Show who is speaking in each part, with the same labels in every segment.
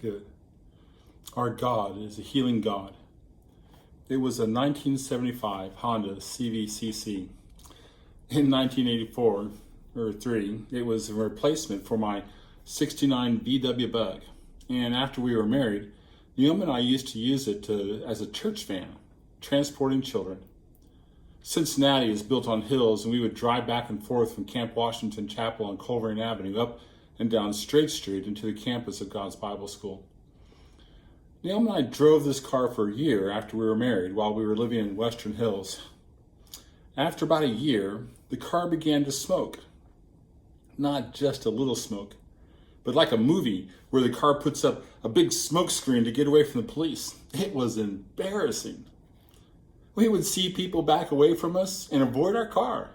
Speaker 1: Good. Our God is a healing God. It was a 1975 Honda CVCC. In 1984 or 3, it was a replacement for my 69 VW Bug. And after we were married, Naomi and I used to use it as a church van, transporting children. Cincinnati is built on hills, and we would drive back and forth from Camp Washington Chapel on Coleraine Avenue up and down Straight Street into the campus of God's Bible School. Naomi and I drove this car for a year after we were married while we were living in Western Hills. After about a year, the car began to smoke. Not just a little smoke, but like a movie where the car puts up a big smoke screen to get away from the police. It was embarrassing. We would see people back away from us and avoid our car.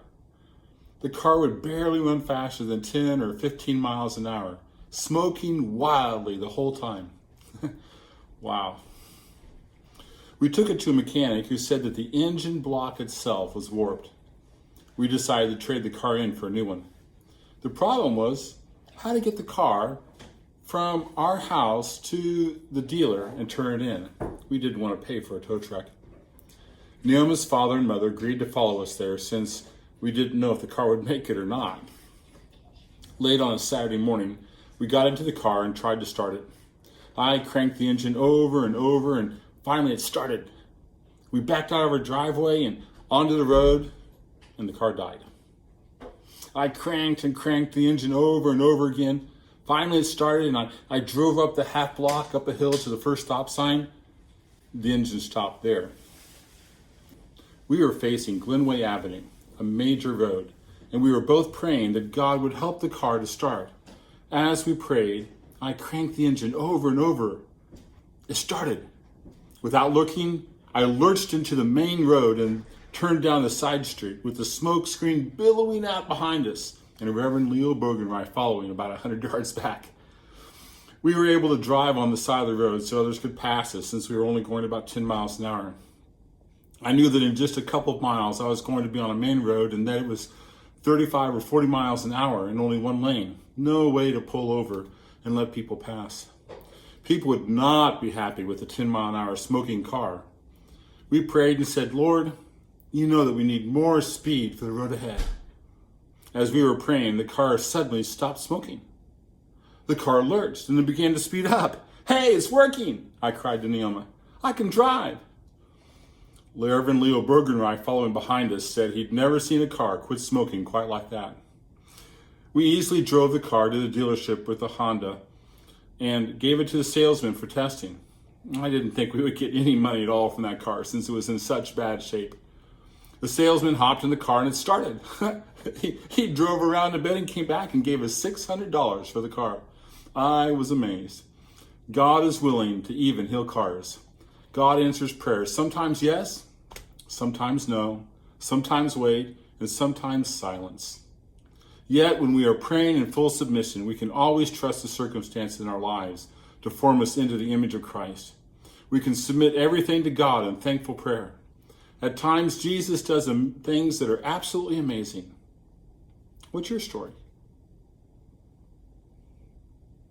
Speaker 1: The car would barely run faster than 10 or 15 miles an hour, smoking wildly the whole time. Wow. We took it to a mechanic who said that the engine block itself was warped. We decided to trade the car in for a new one. The problem was how to get the car from our house to the dealer and turn it in. We didn't want to pay for a tow truck. Naomi's father and mother agreed to follow us there since we didn't know if the car would make it or not. Late on a Saturday morning, we got into the car and tried to start it. I cranked the engine over and over, and finally it started. We backed out of our driveway and onto the road, and the car died. I cranked and cranked the engine over and over again. Finally it started, and I drove up the half block up a hill to the first stop sign. The engine stopped there. We were facing Glenway Avenue, a major road, and we were both praying that God would help the car to start. As we prayed, I cranked the engine over and over. It started. Without looking, I lurched into the main road and turned down the side street with the smoke screen billowing out behind us and Reverend Leo Bogenreich following about 100 yards back. We were able to drive on the side of the road so others could pass us since we were only going about 10 miles an hour. I knew that in just a couple of miles I was going to be on a main road and that it was 35 or 40 miles an hour in only one lane. No way to pull over and let people pass. People would not be happy with a 10-mile-an-hour smoking car. We prayed and said, Lord, you know that we need more speed for the road ahead. As we were praying, the car suddenly stopped smoking. The car lurched and then began to speed up. Hey, it's working, I cried to Naomi. I can drive. Reverend Leo Bogenreich, following behind us, said he'd never seen a car quit smoking quite like that. We easily drove the car to the dealership with a Honda and gave it to the salesman for testing. I didn't think we would get any money at all from that car since it was in such bad shape. The salesman hopped in the car and it started. he drove around a bit and came back and gave us $600 for the car. I was amazed. God is willing to even heal cars. God answers prayers. Sometimes yes, sometimes no, sometimes wait, and sometimes silence. Yet when we are praying in full submission, we can always trust the circumstances in our lives to form us into the image of Christ. We can submit everything to God in thankful prayer. At times, Jesus does things that are absolutely amazing. What's your story?